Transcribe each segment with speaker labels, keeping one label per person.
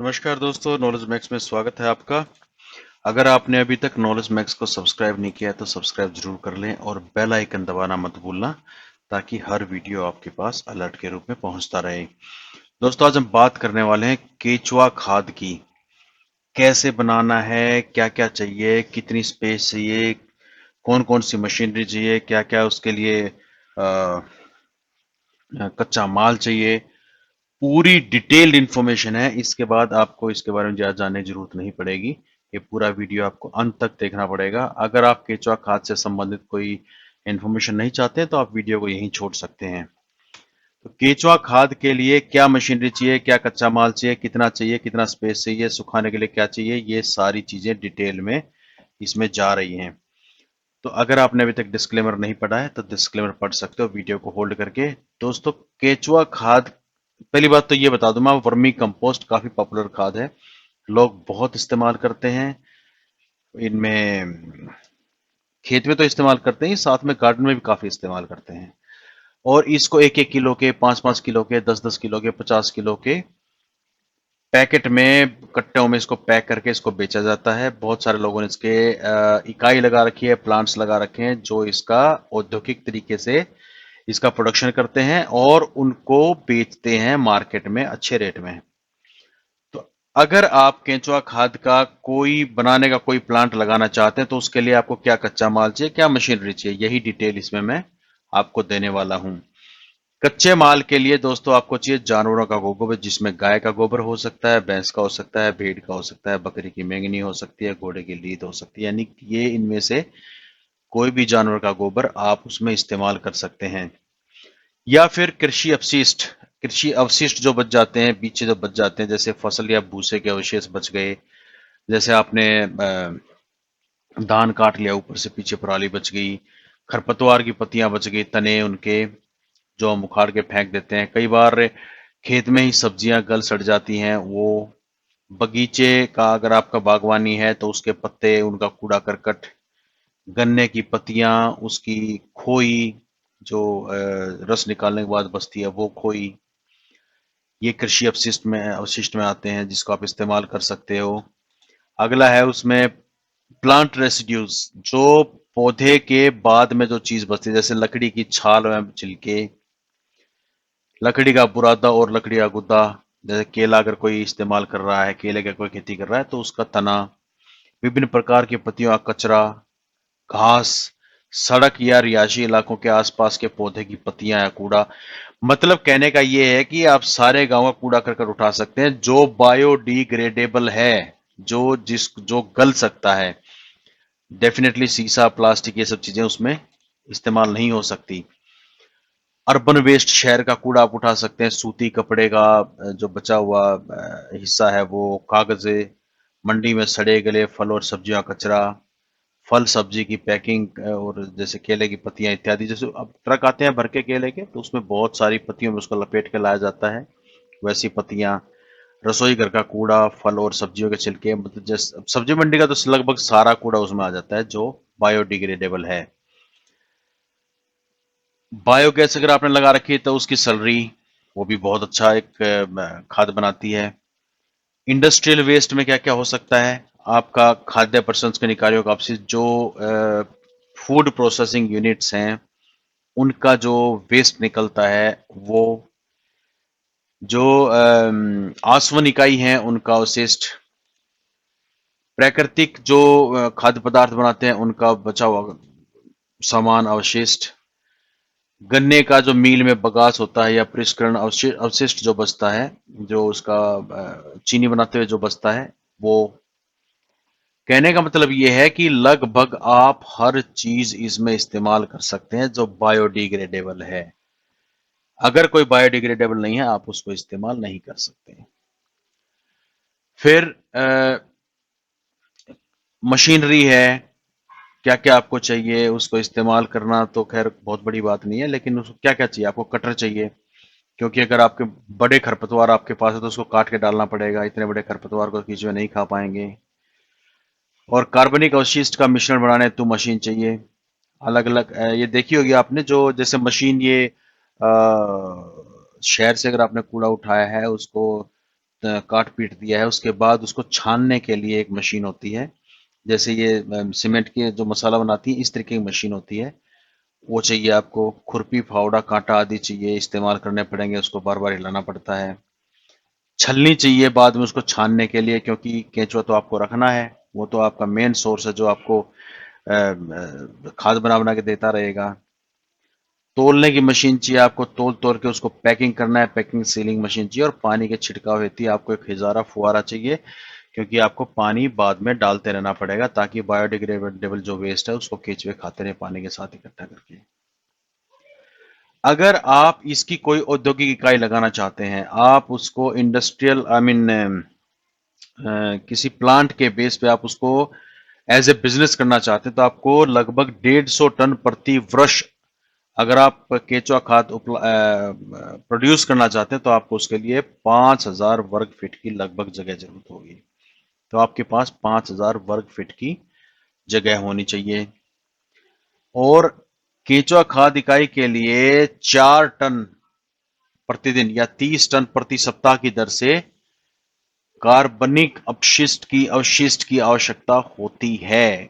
Speaker 1: नमस्कार दोस्तों, knowledge max में स्वागत है आपका। अगर आपने अभी तक नॉलेज मैक्स को सब्सक्राइब नहीं किया है तो सब्सक्राइब जरूर कर लें और बेल आइकन दबाना मत भूलना, ताकि हर वीडियो आपके पास अलर्ट के रूप में पहुंचता रहे। दोस्तों, आज हम बात करने वाले हैं केचुआ खाद की। कैसे बनाना है, क्या क्या चाहिए, कितनी स्पेस चाहिए, कौन कौन सी मशीनरी चाहिए, क्या क्या उसके लिए कच्चा माल चाहिए। पूरी डिटेल्ड इंफॉर्मेशन है। इसके बाद आपको इसके बारे में ज्यादा जानने की जरूरत नहीं पड़ेगी। ये पूरा वीडियो आपको अंत तक देखना पड़ेगा। अगर आप केचुआ खाद से संबंधित कोई इंफॉर्मेशन नहीं चाहते तो आप वीडियो को यहीं छोड़ सकते हैं। तो केचुआ खाद के लिए क्या मशीनरी चाहिए, क्या कच्चा माल चाहिए, कितना स्पेस चाहिए, सुखाने के लिए क्या चाहिए, ये सारी चीजें डिटेल में इसमें जा रही हैं। तो अगर आपने अभी तक डिस्क्लेमर नहीं पढ़ा है तो डिस्क्लेमर पढ़ सकते हो वीडियो को होल्ड करके। दोस्तों, केचुआ खाद, पहली बात तो ये बता दूं मैं, वर्मी कंपोस्ट काफी पॉपुलर खाद है, लोग बहुत इस्तेमाल करते हैं। इनमें खेत में तो इस्तेमाल करते हैं, साथ में गार्डन में भी काफी इस्तेमाल करते हैं। और इसको 1-1 किलो के, 5-5 किलो के, 10-10 किलो के, 50 किलो के पैकेट में, कट्टों में इसको पैक करके इसको बेचा जाता है। बहुत सारे लोगों ने इसके इकाई लगा रखी है, प्लांट्स लगा रखे हैं जो इसका औद्योगिक तरीके से इसका प्रोडक्शन करते हैं और उनको बेचते हैं मार्केट में अच्छे रेट में। तो अगर आप केंचुआ खाद का कोई बनाने का कोई प्लांट लगाना चाहते हैं तो उसके लिए आपको क्या कच्चा माल चाहिए, क्या मशीनरी चाहिए, यही डिटेल इसमें मैं आपको देने वाला हूं। कच्चे माल के लिए दोस्तों आपको चाहिए जानवरों का गोबर, जिसमें गाय का गोबर हो सकता है, भैंस का हो सकता है, भेड़ का हो सकता है, बकरी की मेंगनी हो सकती है, घोड़े की लीद हो सकती है। यानी कि ये इनमें से कोई भी जानवर का गोबर आप उसमें इस्तेमाल कर सकते हैं। या फिर कृषि अवशिष्ट जो बच जाते हैं, पीछे जो बच जाते हैं, जैसे फसल या भूसे के अवशेष बच गए, जैसे आपने धान काट लिया, ऊपर से पीछे पराली बच गई, खरपतवार की पत्तियां बच गई, तने उनके जो हम उखाड़ के फेंक देते हैं। कई बार खेत में ही सब्जियां गल सड़ जाती हैं, वो बगीचे का, अगर आपका बागवानी है तो उसके पत्ते, उनका कूड़ा करकट, गन्ने की पत्तियां, उसकी खोई, जो रस निकालने के बाद बचती है वो खोई, ये कृषि अवशिष्ट में आते हैं, जिसको आप इस्तेमाल कर सकते हो। अगला है उसमें प्लांट रेसिड्यूज, जो पौधे के बाद में जो चीज बचती है, जैसे लकड़ी की छाल में छिलके, लकड़ी का बुरादा और लकड़ी का गुदा। जैसे केला अगर कोई इस्तेमाल कर रहा है, केले का कोई खेती कर रहा है तो उसका तना, विभिन्न प्रकार की पत्तियों का कचरा, घास, सड़क या रिहायशी इलाकों के आसपास के पौधे की पत्तियां या कूड़ा। मतलब कहने का ये है कि आप सारे गांव का कूड़ा करकट उठा सकते हैं जो बायोडिग्रेडेबल है, जो गल सकता है। डेफिनेटली शीशा, प्लास्टिक, ये सब चीजें उसमें इस्तेमाल नहीं हो सकती। अर्बन वेस्ट, शहर का कूड़ा आप उठा सकते हैं, सूती कपड़े का जो बचा हुआ हिस्सा है वो, कागज, मंडी में सड़े गले फल और सब्जियों का कचरा, फल सब्जी की पैकिंग, और जैसे केले की पत्तियां इत्यादि। जैसे अब ट्रक आते हैं भर के केले के, तो उसमें बहुत सारी पत्तियों में उसको लपेट के लाया जाता है, वैसी पत्तियां। रसोई घर का कूड़ा, फल और सब्जियों के छिलके, मतलब जैसे सब्जी मंडी का तो लगभग सारा कूड़ा उसमें आ जाता है जो बायोडिग्रेडेबल है। बायोगैस अगर आपने लगा रखी है तो उसकी सैलरी, वो भी बहुत अच्छा एक खाद बनाती है। इंडस्ट्रियल वेस्ट में क्या क्या हो सकता है, आपका खाद्य प्रसंस्करण इकाइयों का अपशिष्ट, जो फूड प्रोसेसिंग यूनिट्स हैं उनका जो वेस्ट निकलता है वो, जो आसवन इकाई हैं उनका अवशिष्ट, प्राकृतिक जो खाद्य पदार्थ बनाते हैं उनका बचा हुआ सामान अवशिष्ट, गन्ने का जो मील में बगास होता है या परिष्करण अवशिष्ट जो बचता है, जो उसका चीनी बनाते हुए जो बचता है वो। कहने का मतलब ये है कि लगभग आप हर चीज इसमें इस्तेमाल कर सकते हैं जो बायोडिग्रेडेबल है। अगर कोई बायोडिग्रेडेबल नहीं है आप उसको इस्तेमाल नहीं कर सकते। फिर मशीनरी है, क्या क्या आपको चाहिए उसको इस्तेमाल करना, तो खैर बहुत बड़ी बात नहीं है, लेकिन उसको क्या क्या चाहिए, आपको कटर चाहिए, क्योंकि अगर आपके बड़े खरपतवार आपके पास है तो उसको काट के डालना पड़ेगा, इतने बड़े खरपतवार को केंचुए नहीं खा पाएंगे। और कार्बनिक अवशिष्ट का मिश्रण बनाने हेतु मशीन चाहिए। अलग अलग ये देखी होगी आपने, जो जैसे मशीन ये शहर से अगर आपने कूड़ा उठाया है उसको काट पीट दिया है, उसके बाद उसको छानने के लिए एक मशीन होती है, जैसे ये सीमेंट के जो मसाला बनाती है इस तरीके की मशीन होती है, वो चाहिए आपको। खुरपी, फावड़ा, कांटा आदि चाहिए, इस्तेमाल करने पड़ेंगे, उसको बार बार हिलाना पड़ता है। छलनी चाहिए बाद में उसको छानने के लिए, क्योंकि केंचुआ तो आपको रखना है, वो तो आपका मेन सोर्स है जो आपको खाद बना बना के देता रहेगा। तोलने की मशीन चाहिए आपको, तोल तोल के उसको पैकिंग करना है, पैकिंग सीलिंग मशीन चाहिए। और पानी के छिड़काव हेतु आपको एक हिजारा फुहारा चाहिए, क्योंकि आपको पानी बाद में डालते रहना पड़ेगा ताकि बायोडिग्रेडेबल जो वेस्ट है उसको केंचुए खाते रहे पानी के साथ इकट्ठा करके। अगर आप इसकी कोई औद्योगिक इकाई लगाना चाहते हैं, आप उसको इंडस्ट्रियल आई मीन किसी प्लांट के बेस पे आप उसको एज ए बिजनेस करना चाहते हैं, तो आपको लगभग 150 टन प्रति वर्ष अगर आप केंचुआ खाद प्रोड्यूस करना चाहते हैं तो आपको उसके लिए 5000 वर्ग फीट की लगभग जगह जरूरत होगी। तो आपके पास 5000 वर्ग फीट की जगह होनी चाहिए। और केंचुआ खाद इकाई के लिए 4 टन प्रतिदिन या 30 टन प्रति सप्ताह की दर से कार्बनिक अवशिष्ट की आवश्यकता होती है।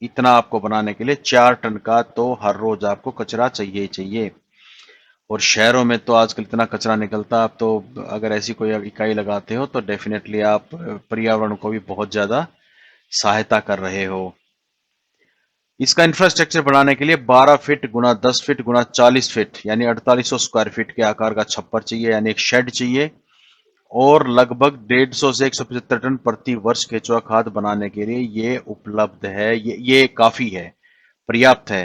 Speaker 1: इतना आपको बनाने के लिए 4 टन का तो हर रोज आपको कचरा चाहिए ही चाहिए। और शहरों में तो आजकल इतना कचरा निकलता है, आप तो अगर ऐसी कोई इकाई लगाते हो तो डेफिनेटली आप पर्यावरण को भी बहुत ज्यादा सहायता कर रहे हो। इसका इंफ्रास्ट्रक्चर बनाने के लिए 12 फीट गुना 10 फीट गुना 40 फीट यानी 4800 स्क्वायर फीट के आकार का छप्पर चाहिए, यानी एक शेड चाहिए। और लगभग 150 से 175 टन प्रति वर्ष केंचुआ खाद बनाने के लिए ये उपलब्ध है, ये काफी है, पर्याप्त है।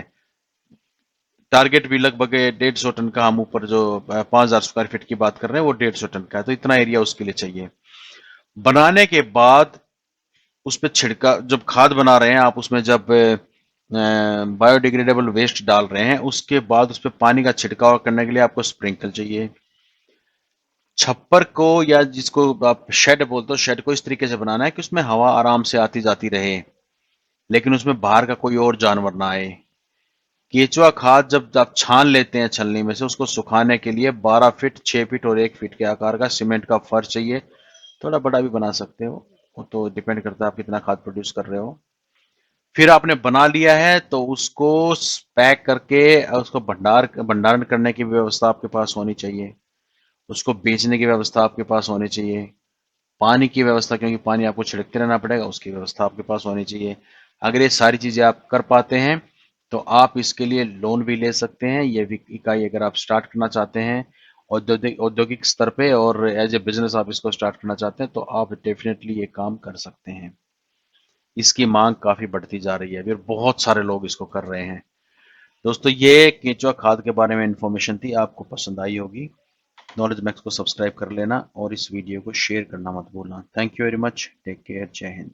Speaker 1: टारगेट भी लगभग 150 टन का, हम ऊपर जो 5000 स्क्वायर फीट की बात कर रहे हैं वो 150 टन का है, तो इतना एरिया उसके लिए चाहिए। बनाने के बाद उस पर छिड़का, जब खाद बना रहे हैं आप, उसमें जब बायोडिग्रेडेबल वेस्ट डाल रहे हैं उसके बाद उस पर पानी का छिड़काव करने के लिए आपको स्प्रिंकल चाहिए। छप्पर को या जिसको आप शेड बोलते हो, शेड को इस तरीके से बनाना है कि उसमें हवा आराम से आती जाती रहे, लेकिन उसमें बाहर का कोई और जानवर ना आए। केचुआ खाद जब आप छान लेते हैं छलनी में से, उसको सुखाने के लिए 12 फीट, 6 फीट और 1 फीट के आकार का सीमेंट का फर्श चाहिए। थोड़ा बड़ा भी बना सकते हो, वो तो डिपेंड करता है आप कितना खाद प्रोड्यूस कर रहे हो। फिर आपने बना लिया है तो उसको पैक करके उसको भंडारण करने की व्यवस्था आपके पास होनी चाहिए। उसको बेचने की व्यवस्था आपके पास होनी चाहिए। पानी की व्यवस्था, क्योंकि पानी आपको छिड़कते रहना पड़ेगा, उसकी व्यवस्था आपके पास होनी चाहिए। अगर ये सारी चीजें आप कर पाते हैं तो आप इसके लिए लोन भी ले सकते हैं। ये भी इकाई अगर आप स्टार्ट करना चाहते हैं औद्योगिक औद्योगिक स्तर पे और एज ए बिजनेस आप इसको स्टार्ट करना चाहते हैं, तो आप डेफिनेटली ये काम कर सकते हैं। इसकी मांग काफी बढ़ती जा रही है, फिर बहुत सारे लोग इसको कर रहे हैं। दोस्तों, ये केंचुआ खाद के बारे में इंफॉर्मेशन थी, आपको पसंद आई होगी। नॉलेज मैक्स को सब्सक्राइब कर लेना और इस वीडियो को शेयर करना मत भूलना। Thank you very much, take care, Jai Hind.